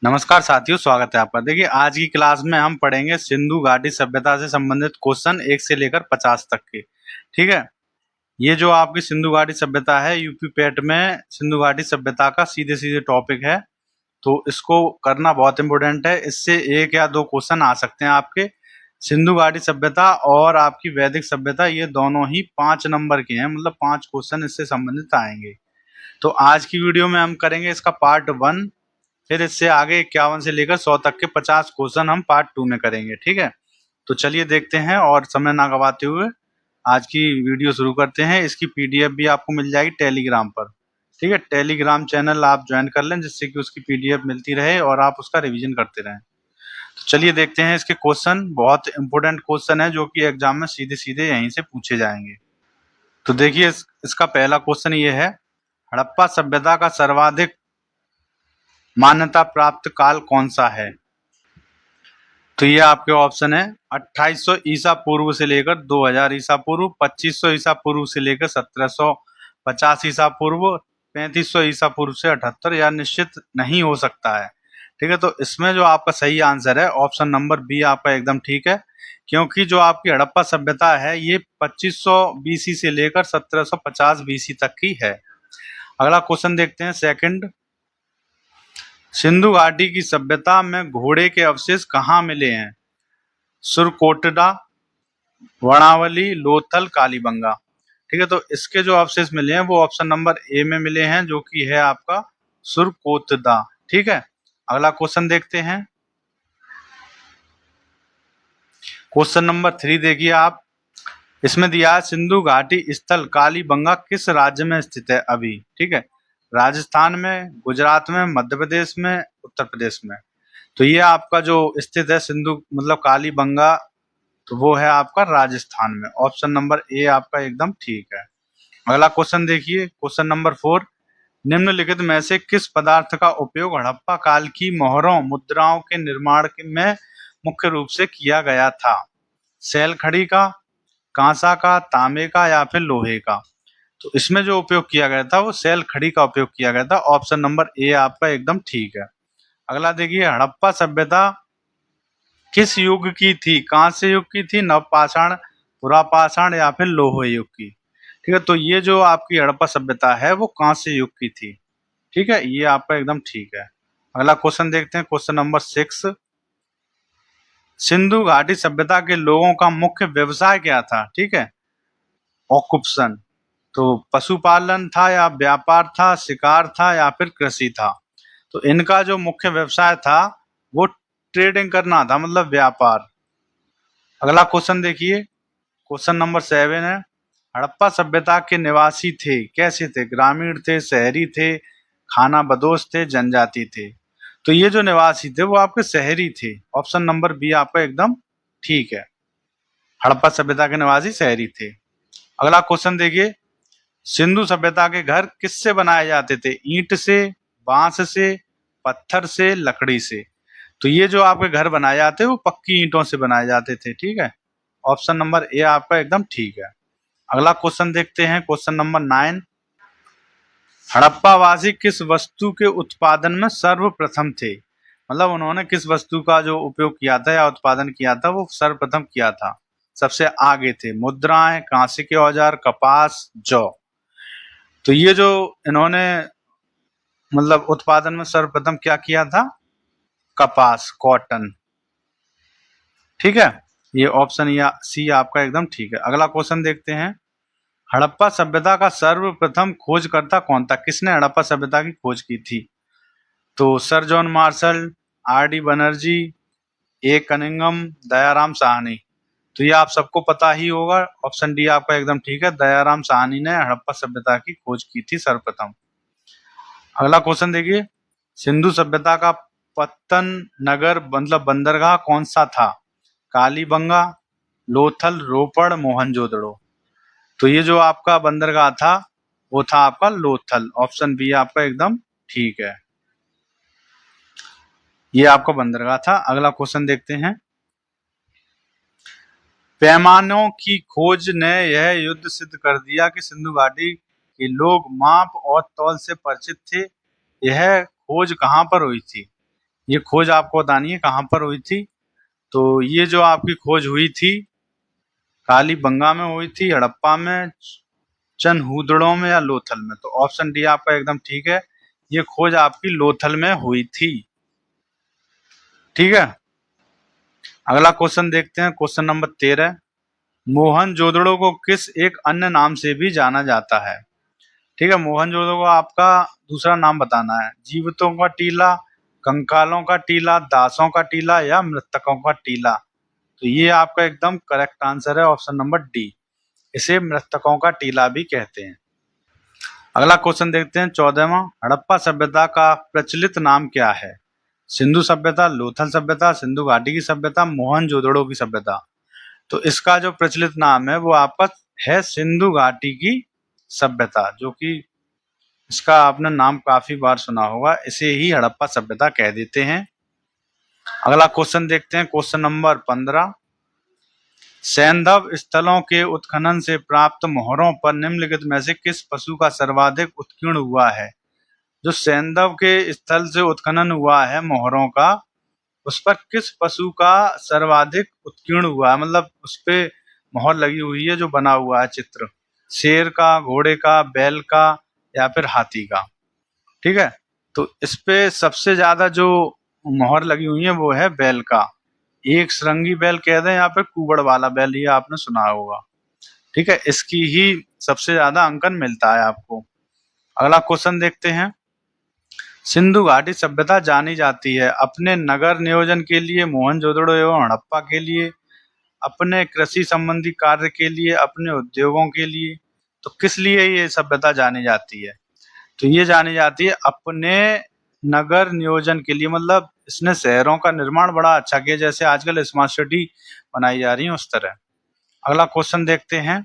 नमस्कार साथियों, स्वागत है आपका। देखिए, आज की क्लास में हम पढ़ेंगे सिंधु घाटी सभ्यता से संबंधित क्वेश्चन 1 से लेकर 50 तक के। ठीक है। ये जो आपकी सिंधु घाटी सभ्यता है, यूपी पेट में सिंधु घाटी सभ्यता का सीधे सीधे टॉपिक है, तो इसको करना बहुत इंपॉर्टेंट है। इससे 1 या 2 क्वेश्चन आ सकते हैं आपके। सिंधु घाटी सभ्यता और आपकी वैदिक सभ्यता ये दोनों ही 5 नंबर के हैं, मतलब 5 क्वेश्चन इससे संबंधित आएंगे। तो आज की वीडियो में हम करेंगे इसका पार्ट 1, फिर इससे आगे 51 से लेकर 100 तक के 50 क्वेश्चन हम पार्ट 2 में करेंगे। ठीक है, तो चलिए देखते हैं और समय ना गवाते हुए आज की वीडियो शुरू करते हैं। इसकी पीडीएफ भी आपको मिल जाएगी टेलीग्राम पर। ठीक है, टेलीग्राम चैनल आप ज्वाइन कर लें जिससे कि उसकी पीडीएफ मिलती रहे और आप उसका रिवीजन करते रहें। तो चलिए देखते हैं इसके क्वेश्चन। बहुत इंपॉर्टेंट क्वेश्चन है जो कि एग्जाम में सीधे सीधे यहीं से पूछे जाएंगे। तो देखिए इसका पहला क्वेश्चन ये है, हड़प्पा सभ्यता का सर्वाधिक मान्यता प्राप्त काल कौन सा है? तो ये आपके ऑप्शन है 2800 ईसा पूर्व से लेकर 2000 ईसा पूर्व, 2500 ईसा पूर्व से लेकर 1750 ईसा पूर्व, 3500 ईसा पूर्व से 78, या निश्चित नहीं हो सकता है। ठीक है, तो इसमें जो आपका सही आंसर है ऑप्शन नंबर बी आपका एकदम ठीक है, क्योंकि जो आपकी हड़प्पा सभ्यता है ये 2500 बीसी से लेकर 1750 बीसी तक की है। अगला क्वेश्चन देखते हैं सेकंड। सिंधु घाटी की सभ्यता में घोड़े के अवशेष कहाँ मिले हैं? सुरकोटडा, वर्णावली, लोथल, कालीबंगा। ठीक है, तो इसके जो अवशेष मिले हैं वो ऑप्शन नंबर ए में मिले हैं, जो कि है आपका सुरकोटदा। ठीक है, अगला क्वेश्चन देखते हैं। क्वेश्चन नंबर 3 देखिए आप, इसमें दिया है सिंधु घाटी स्थल कालीबंगा किस राज्य में स्थित है अभी? ठीक है, राजस्थान में, गुजरात में, मध्य प्रदेश में, उत्तर प्रदेश में। तो ये आपका जो स्थित है सिंधु मतलब कालीबंगा, तो वो है आपका राजस्थान में। ऑप्शन नंबर ए आपका एकदम ठीक है। अगला क्वेश्चन देखिए, क्वेश्चन नंबर 4, निम्नलिखित में से किस पदार्थ का उपयोग हड़प्पा काल की मोहरों मुद्राओं के निर्माण में मुख्य रूप से किया गया था? सैल खड़ी का, कांसा का, तांबे का, या फिर लोहे का? तो इसमें जो उपयोग किया गया था वो सैल खड़ी का उपयोग किया गया था। ऑप्शन नंबर ए आपका एकदम ठीक है। अगला देखिए, हड़प्पा सभ्यता किस युग की थी? कांस्य युग की थी, नवपाषाण, पुरापाषाण, या फिर लौह युग की? ठीक है, तो ये जो आपकी हड़प्पा सभ्यता है वो कांस्य युग की थी। ठीक है, ये आपका एकदम ठीक है। अगला क्वेश्चन देखते हैं, क्वेश्चन नंबर 6, सिंधु घाटी सभ्यता के लोगों का मुख्य व्यवसाय क्या था? ठीक है, ऑक्युपेशन, तो पशुपालन था या व्यापार था, शिकार था, या फिर कृषि था? तो इनका जो मुख्य व्यवसाय था वो ट्रेडिंग करना था, मतलब व्यापार। अगला क्वेश्चन देखिए, क्वेश्चन नंबर 7 है, हड़प्पा सभ्यता के निवासी थे कैसे थे? ग्रामीण थे, शहरी थे, खाना बदोश थे, जनजाति थे? तो ये जो निवासी थे वो आपके शहरी थे। ऑप्शन नंबर बी आपका एकदम ठीक है, हड़प्पा सभ्यता के निवासी शहरी थे। अगला क्वेश्चन देखिए, सिंधु सभ्यता के घर किससे बनाए जाते थे? ईंट से, बांस से, पत्थर से, लकड़ी से? तो ये जो आपके घर बनाए जाते हैं वो पक्की ईंटों से बनाए जाते थे। ठीक है, ऑप्शन नंबर ए आपका एकदम ठीक है। अगला क्वेश्चन देखते हैं, क्वेश्चन नंबर 9, हड़प्पा वासी किस वस्तु के उत्पादन में सर्वप्रथम थे? मतलब उन्होंने किस वस्तु का जो उपयोग किया था या उत्पादन किया था वो सर्वप्रथम किया था, सबसे आगे थे? मुद्राएं, कांसे के औजार, कपास, जौ? तो ये जो इन्होंने मतलब उत्पादन में सर्वप्रथम क्या किया था? कपास, कॉटन। ठीक है, ये ऑप्शन या सी आपका एकदम ठीक है। अगला क्वेश्चन देखते हैं, हड़प्पा सभ्यता का सर्वप्रथम खोजकर्ता कौन था? किसने हड़प्पा सभ्यता की खोज की थी? तो sir John Marshall, R D Banerjee, A Cunningham, Dayaram Sahni? तो ये आप सबको पता ही होगा, ऑप्शन डी आपका एकदम ठीक है, दयाराम साहनी ने हड़प्पा सभ्यता की खोज की थी सर्वप्रथम। अगला क्वेश्चन देखिए, सिंधु सभ्यता का पत्तन नगर मतलब बंदरगाह कौन सा था? कालीबंगा, लोथल, रोपड़, मोहनजोदड़ो? तो ये जो आपका बंदरगाह था वो था आपका लोथल। ऑप्शन बी आपका एकदम ठीक है, ये आपका बंदरगाह था। अगला क्वेश्चन देखते हैं, पैमानों की खोज ने यह युद्ध सिद्ध कर दिया कि सिंधु घाटी के लोग माप और तौल से परिचित थे। यह खोज कहां पर हुई थी? ये खोज आपको बतानी है कहाँ पर हुई थी। तो ये जो आपकी खोज हुई थी कालीबंगा में हुई थी, हड़प्पा में, चनहूदड़ों में या लोथल में। तो ऑप्शन डी आपका एकदम ठीक है, ये खोज आपकी लोथल में हुई थी। ठीक है, अगला क्वेश्चन देखते हैं, क्वेश्चन नंबर 13। मोहनजोदड़ो को किस एक अन्य नाम से भी जाना जाता है? ठीक है, मोहनजोदड़ो को आपका दूसरा नाम बताना है। जीवितों का टीला, कंकालों का टीला, दासों का टीला या मृतकों का टीला। तो ये आपका एकदम करेक्ट आंसर है, ऑप्शन नंबर डी। इसे मृतकों का टीला भी कहते हैं। अगला क्वेश्चन देखते हैं 14वां। हड़प्पा सभ्यता का प्रचलित नाम क्या है? सिंधु सभ्यता, लोथल सभ्यता, सिंधु घाटी की सभ्यता, मोहनजोदड़ो की सभ्यता। तो इसका जो प्रचलित नाम है वो आपका है सिंधु घाटी की सभ्यता, जो कि इसका आपने नाम काफी बार सुना होगा। इसे ही हड़प्पा सभ्यता कह देते हैं। अगला क्वेश्चन देखते हैं, क्वेश्चन नंबर 15। सैंधव स्थलों के उत्खनन से प्राप्त मोहरों पर निम्नलिखित में से किस पशु का सर्वाधिक उत्कीर्ण हुआ है? जो सैंधव के स्थल से उत्खनन हुआ है मोहरों का, उस पर किस पशु का सर्वाधिक उत्कीर्ण हुआ है, मतलब उस पे मोहर लगी हुई है, जो बना हुआ है चित्र? शेर का, घोड़े का, बैल का या फिर हाथी का? ठीक है, तो इस पे सबसे ज्यादा जो मोहर लगी हुई है वो है बैल का। एक श्रृंगी बैल कह दें या फिर कुबड़ वाला बैल, ये आपने सुना होगा। ठीक है, इसकी ही सबसे ज्यादा अंकन मिलता है आपको। अगला क्वेश्चन देखते हैं। सिंधु घाटी सभ्यता जानी जाती है अपने नगर नियोजन के लिए, मोहनजोदड़ो एवं हड़प्पा के लिए, अपने कृषि संबंधी कार्य के लिए, अपने उद्योगों के लिए। तो किस लिए ये सभ्यता जानी जाती है? तो ये जानी जाती है अपने नगर नियोजन के लिए, मतलब इसने शहरों का निर्माण बड़ा अच्छा किया, जैसे आजकल स्मार्ट सिटी बनाई जा रही है उस तरह। अगला क्वेश्चन देखते हैं।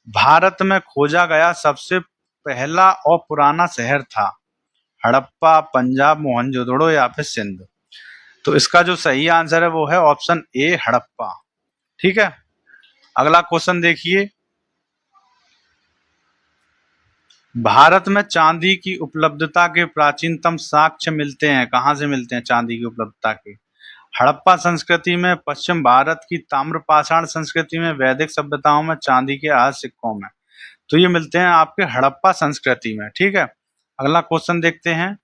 भारत में खोजा गया सबसे पहला और पुराना शहर था हड़प्पा, पंजाब, मोहनजोदड़ो या फिर सिंध? तो इसका जो सही आंसर है वो है ऑप्शन ए, हड़प्पा। ठीक है, अगला क्वेश्चन देखिए। भारत में चांदी की उपलब्धता के प्राचीनतम साक्ष्य मिलते हैं, कहाँ से मिलते हैं चांदी की उपलब्धता के? हड़प्पा संस्कृति में, पश्चिम भारत की ताम्रपाषाण संस्कृति में, वैदिक सभ्यताओं में, चांदी के आज सिक्कों में। तो ये मिलते हैं आपके हड़प्पा संस्कृति में। ठीक है, अगला क्वेश्चन देखते हैं।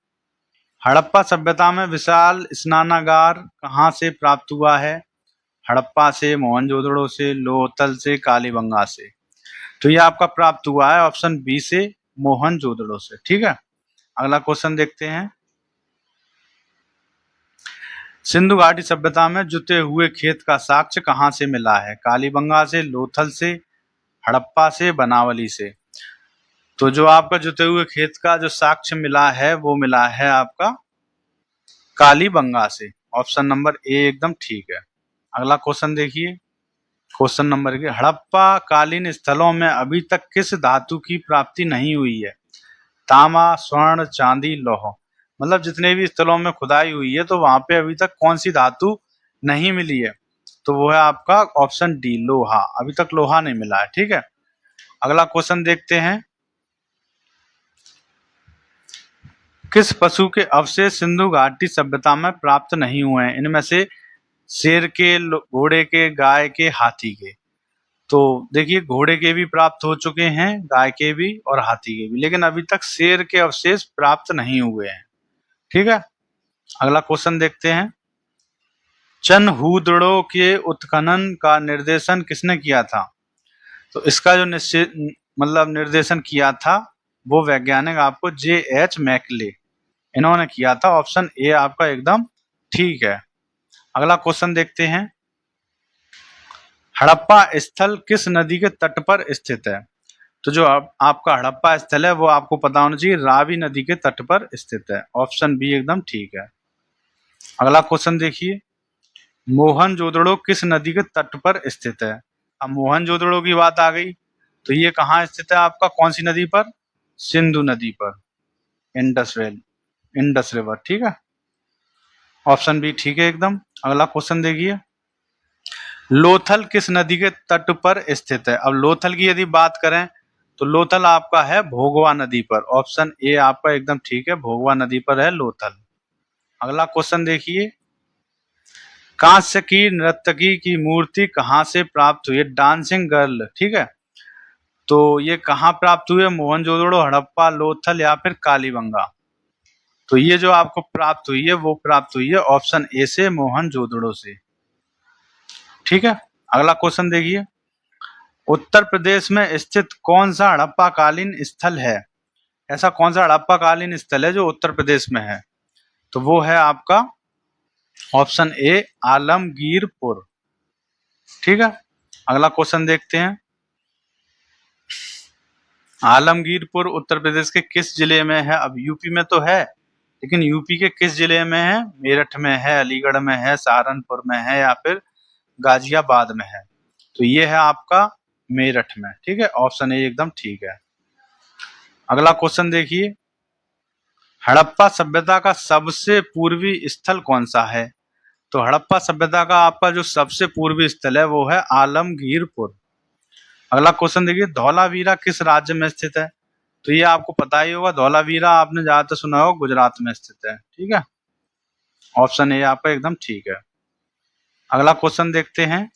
हड़प्पा सभ्यता में विशाल स्नानागार कहाँ से प्राप्त हुआ है? हड़प्पा से, मोहनजोदड़ो से, लोथल से, कालीबंगा से? तो ये आपका प्राप्त हुआ है ऑप्शन बी से, मोहनजोदड़ो से। ठीक है, अगला क्वेश्चन देखते हैं। सिंधु घाटी सभ्यता में जुते हुए खेत का साक्ष्य कहाँ से मिला है? कालीबंगा से, लोथल से, हड़प्पा से, बनावली से? तो जो आपका जुते हुए खेत का जो साक्ष्य मिला है वो मिला है आपका कालीबंगा से। ऑप्शन नंबर ए एकदम ठीक है। अगला क्वेश्चन देखिए, क्वेश्चन नंबर 1। हड़प्पा कालीन स्थलों में अभी तक किस धातु की प्राप्ति नहीं हुई है? तांबा, स्वर्ण, चांदी, लौह? मतलब जितने भी स्थलों में खुदाई हुई है तो वहां पे अभी तक कौन सी धातु नहीं मिली है? तो वो है आपका ऑप्शन डी, लोहा। अभी तक लोहा नहीं मिला है। ठीक है, अगला क्वेश्चन देखते हैं। किस पशु के अवशेष सिंधु घाटी सभ्यता में प्राप्त नहीं हुए हैं? इनमें से शेर के, घोड़े के, गाय के, हाथी के? तो देखिए, घोड़े के भी प्राप्त हो चुके हैं, गाय के भी और हाथी के भी, लेकिन अभी तक शेर के अवशेष प्राप्त नहीं हुए हैं। ठीक है, अगला क्वेश्चन देखते हैं। चनहूदड़ो के उत्खनन का निर्देशन किसने किया था? तो इसका जो निश्चित मतलब निर्देशन किया था वो वैज्ञानिक आपको J.H. मैकले, इन्होंने किया था। ऑप्शन ए आपका एकदम ठीक है। अगला क्वेश्चन देखते हैं। हड़प्पा स्थल किस नदी के तट पर स्थित है? तो जो आपका हड़प्पा स्थल है वो आपको पता होना चाहिए रावी नदी के तट पर स्थित है। ऑप्शन बी एकदम ठीक है। अगला क्वेश्चन देखिए। मोहनजोदड़ो किस नदी के तट पर स्थित है? अब मोहनजोदड़ो की बात आ गई तो ये कहाँ स्थित है आपका, कौन सी नदी पर? सिंधु नदी पर, इंडस रिवर। ठीक है, ऑप्शन बी ठीक है एकदम। अगला क्वेश्चन देखिए। लोथल किस नदी के तट पर स्थित है? अब लोथल की यदि बात करें तो लोथल आपका है भोगवा नदी पर। ऑप्शन ए आपका एकदम ठीक है, भोगवा नदी पर है लोथल। अगला क्वेश्चन देखिए, कांस्य की नर्तकी की मूर्ति कहाँ से प्राप्त हुई? डांसिंग गर्ल, ठीक है। तो ये कहाँ प्राप्त हुए? मोहनजोदड़ो, हड़प्पा, लोथल या फिर कालीबंगा। तो ये जो आपको प्राप्त हुई है वो प्राप्त हुई है ऑप्शन ए से, मोहनजोदड़ो से, ठीक है। अगला क्वेश्चन देखिए, उत्तर प्रदेश में स्थित कौन सा हड़प्पा कालीन स्थल है? ऐसा कौन सा हड़प्पा कालीन स्थल है जो उत्तर प्रदेश में है? तो वो है आपका ऑप्शन ए, आलमगीरपुर, ठीक है। अगला क्वेश्चन देखते हैं, आलमगीरपुर उत्तर प्रदेश के किस जिले में है? अब यूपी में तो है, लेकिन यूपी के किस जिले में है? मेरठ में है, अलीगढ़ में है, सहारनपुर में है या फिर गाजियाबाद में है? तो ये है आपका मेरठ में, ठीक है। ऑप्शन ए एकदम ठीक है। अगला क्वेश्चन देखिए, हड़प्पा सभ्यता का सबसे पूर्वी स्थल कौन सा है? तो हड़प्पा सभ्यता का आपका जो सबसे पूर्वी स्थल है वो है आलमगीरपुर। अगला क्वेश्चन देखिए, धौलावीरा किस राज्य में स्थित है? तो ये आपको पता ही होगा, धौलावीरा आपने ज्यादातर सुना होगा, गुजरात में स्थित है, ठीक है। ऑप्शन ए आपका एकदम ठीक है। अगला क्वेश्चन देखते हैं,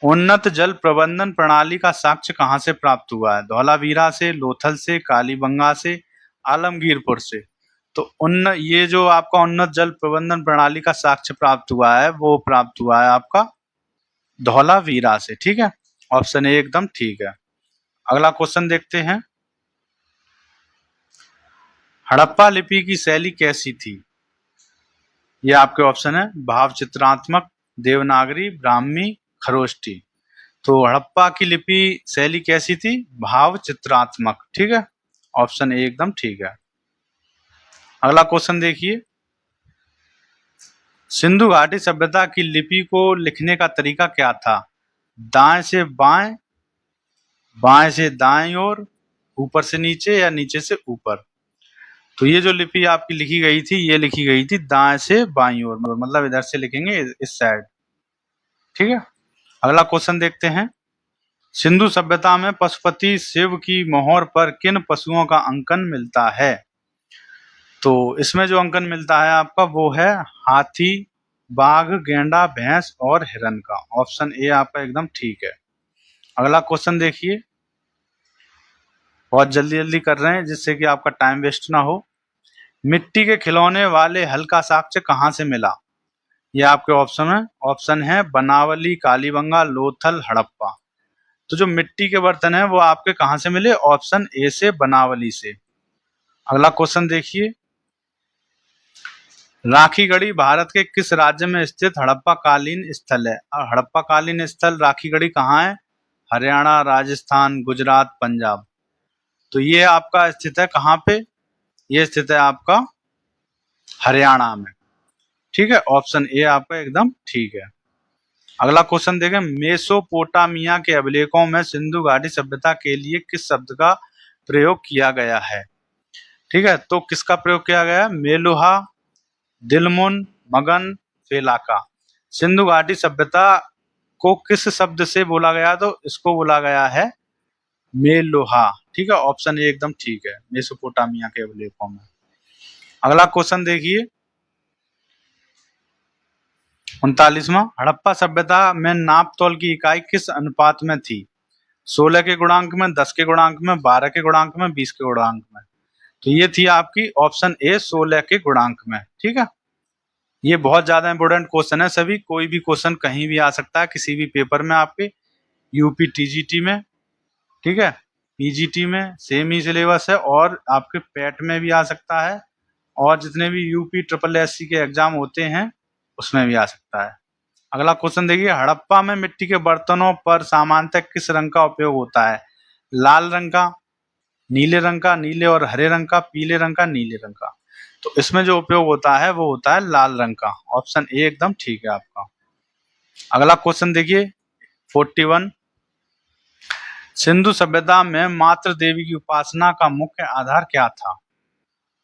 उन्नत जल प्रबंधन प्रणाली का साक्ष्य कहाँ से प्राप्त हुआ है? धौलावीरा से, लोथल से, कालीबंगा से, आलमगीरपुर से। तो ये जो आपका उन्नत जल प्रबंधन प्रणाली का साक्ष्य प्राप्त हुआ है वो प्राप्त हुआ है आपका धौलावीरा से, ठीक है। ऑप्शन ए एकदम ठीक है। अगला क्वेश्चन देखते हैं, हड़प्पा लिपि की शैली कैसी थी? ये आपके ऑप्शन है, भाव चित्रात्मक, देवनागरी, ब्राह्मी, खरोष्टी। तो हड़प्पा की लिपि शैली कैसी थी? भाव चित्रात्मक, ठीक है। ऑप्शन ए एकदम ठीक है। अगला क्वेश्चन देखिए, सिंधु घाटी सभ्यता की लिपि को लिखने का तरीका क्या था? दाएं से बाएं, बाएं से दाएं ओर, ऊपर से नीचे या नीचे से ऊपर? तो ये जो लिपि आपकी लिखी गई थी ये लिखी गई थी दाएं से बाईं ओर, मतलब इधर से लिखेंगे इस साइड, ठीक है। अगला क्वेश्चन देखते हैं, सिंधु सभ्यता में पशुपति शिव की मोहर पर किन पशुओं का अंकन मिलता है? तो इसमें जो अंकन मिलता है आपका वो है हाथी, बाघ, गेंडा, भैंस और हिरन का। ऑप्शन ए आपका एकदम ठीक है। अगला क्वेश्चन देखिए, बहुत जल्दी जल्दी कर रहे हैं जिससे कि आपका टाइम वेस्ट ना हो। मिट्टी के खिलौने वाले हल का साक्ष्य कहाँ से मिला? ये आपके ऑप्शन है बनावली, कालीबंगा, लोथल, हड़प्पा। तो जो मिट्टी के बर्तन है वो आपके कहाँ से मिले? ऑप्शन ए से, बनावली से। अगला क्वेश्चन देखिए, राखीगढ़ी भारत के किस राज्य में स्थित हड़प्पा कालीन स्थल है? और हड़प्पा कालीन स्थल राखीगढ़ी कहाँ है? हरियाणा, राजस्थान, गुजरात, पंजाब। तो ये आपका स्थित है कहाँ पे? ये स्थित है आपका हरियाणा में, ठीक है। ऑप्शन ए आपका एकदम ठीक है। अगला क्वेश्चन देखें, मेसोपोटामिया के अभिलेखों में सिंधु घाटी सभ्यता के लिए किस शब्द का प्रयोग किया गया है? ठीक है, तो किसका प्रयोग किया गया है? मेलुहा, दिलमुन, मगन, फेलाका। सिंधु घाटी सभ्यता को किस शब्द से बोला गया? तो इसको बोला गया है मेलुहा, ठीक है। ऑप्शन ए एकदम ठीक है, मेसोपोटामिया के अभिलेखों में। अगला क्वेश्चन देखिए, 39वां, हड़प्पा सभ्यता में नाप तौल की इकाई किस अनुपात में थी? 16 के गुणांक में, 10 के गुणांक में, 12 के गुणांक में, 20 के गुणांक में? तो ये थी आपकी ऑप्शन ए, 16 के गुणांक में, ठीक है। ये बहुत ज्यादा इंपोर्टेंट क्वेश्चन है, सभी कोई भी क्वेश्चन कहीं भी आ सकता है, किसी भी पेपर में, आपके यूपी टीजीटी में, ठीक है, पीजीटी में सेम ही सिलेबस है, और आपके पेट में भी आ सकता है, और जितने भी यूपी ट्रिपल एससी के एग्जाम होते हैं उसमें भी आ सकता है। अगला क्वेश्चन देखिए, हड़प्पा में मिट्टी के बर्तनों पर सामान्यतः किस रंग का उपयोग होता है? लाल रंग का, नीले रंग का, नीले और हरे रंग का, पीले रंग का, नीले रंग का? तो इसमें जो उपयोग होता है वो होता है लाल रंग का। ऑप्शन ए एकदम ठीक है आपका। अगला क्वेश्चन देखिए, 41, सिंधु सभ्यता में मातृ देवी की उपासना का मुख्य आधार क्या था?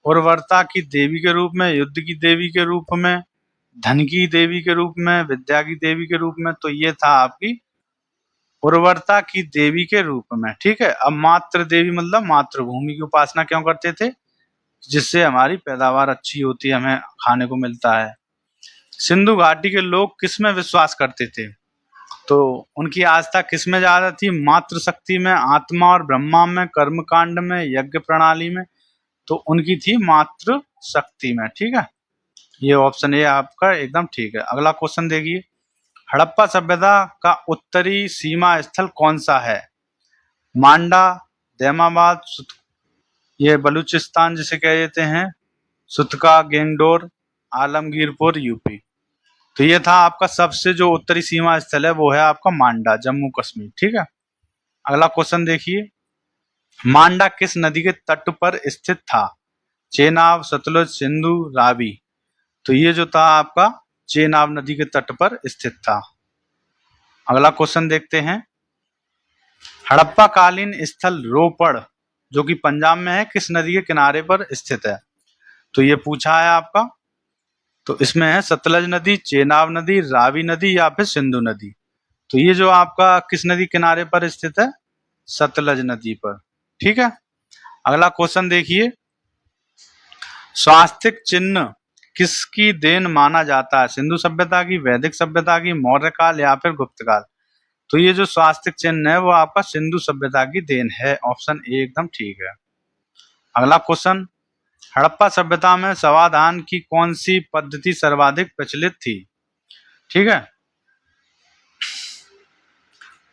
उर्वरता की देवी के रूप में, युद्ध की देवी के रूप में, धन की देवी के रूप में, विद्या की देवी के रूप में? तो ये था आपकी उर्वरता की देवी के रूप में, ठीक है। अब मातृ देवी मतलब मातृभूमि की उपासना क्यों करते थे? जिससे हमारी पैदावार अच्छी होती है, हमें खाने को मिलता है। सिंधु घाटी के लोग किस में विश्वास करते थे? तो उनकी आस्था किस में ज्यादा थी? मातृशक्ति में, आत्मा और ब्रह्मा में, कर्मकांड में, यज्ञ प्रणाली में? तो उनकी थी मातृशक्ति में। ठीक है, ये ऑप्शन ए आपका एकदम ठीक है। अगला क्वेश्चन देखिए, हड़प्पा सभ्यता का उत्तरी सीमा स्थल कौन सा है? मांडा, दैमाबाद, ये बलूचिस्तान जिसे कह देते हैं, सुतका, गेंगडोर, आलमगीरपुर, यूपी। तो ये था आपका सबसे जो उत्तरी सीमा स्थल है वो है आपका मांडा, जम्मू कश्मीर। ठीक है, अगला क्वेश्चन देखिए, मांडा किस नदी के तट पर स्थित था? चेनाब, सतलुज, सिंधु, रावी? तो ये जो था आपका चेनाब नदी के तट पर स्थित था। अगला क्वेश्चन देखते हैं, हड़प्पा कालीन स्थल रोपड़ जो कि पंजाब में है, किस नदी के किनारे पर स्थित है? तो ये पूछा है आपका, तो इसमें है सतलज नदी, चेनाब नदी, रावी नदी या फिर सिंधु नदी। तो ये जो आपका किस नदी किनारे पर स्थित है? सतलज नदी पर। ठीक है, अगला क्वेश्चन देखिए, स्वास्तिक चिन्ह किसकी देन माना जाता है? सिंधु सभ्यता की, वैदिक सभ्यता की, मौर्य काल या फिर गुप्त काल? तो ये जो स्वास्तिक चिन्ह है वो आपका सिंधु सभ्यता की देन है। ऑप्शन ए एकदम ठीक है। अगला क्वेश्चन, हड़प्पा सभ्यता में समाधान की कौन सी पद्धति सर्वाधिक प्रचलित थी? ठीक है,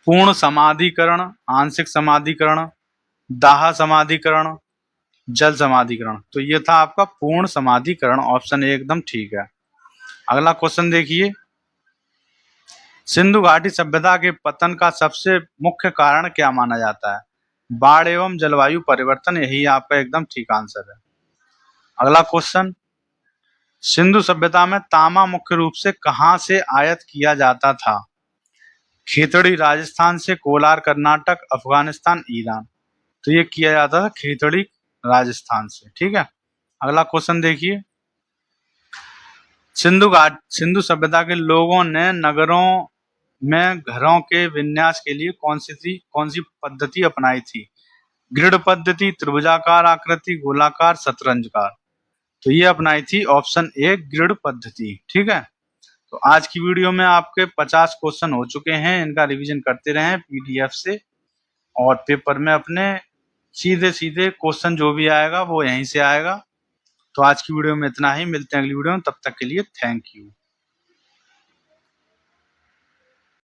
पूर्ण समाधिकरण, आंशिक समाधिकरण, दाह समाधिकरण, जल समाधिकरण? तो ये था आपका पूर्ण समाधिकरण। ऑप्शन ए एकदम ठीक है। अगला क्वेश्चन देखिए, सिंधु घाटी सभ्यता के पतन का सबसे मुख्य कारण क्या माना जाता है? बाढ़ एवं जलवायु परिवर्तन? यही आपका एकदम ठीक आंसर है। अगला क्वेश्चन, सिंधु सभ्यता में तांबा मुख्य रूप से कहां से आयात किया जाता था? खेतड़ी राजस्थान से, कोलार कर्नाटक, अफगानिस्तान, ईरान? तो ये किया जाता था खेतड़ी राजस्थान से। ठीक है, अगला क्वेश्चन देखिए, सिंधु सभ्यता के लोगों ने नगरों में घरों के विन्यास के लिए कौन सी पद्धति अपनाई थी? ग्रिड पद्धति, त्रिभुजाकार आकृति, गोलाकार, शतरंजकार? तो ये अपनाई थी ऑप्शन ए ग्रिड पद्धति। ठीक है, तो आज की वीडियो में आपके 50 क्वेश्चन हो चुके हैं। इनका रिवीजन करते रहें पीडीएफ से, और पेपर में अपने सीधे सीधे क्वेश्चन जो भी आएगा वो यहीं से आएगा। तो आज की वीडियो में इतना ही, मिलते हैं अगली वीडियो में, तब तक के लिए थैंक यू।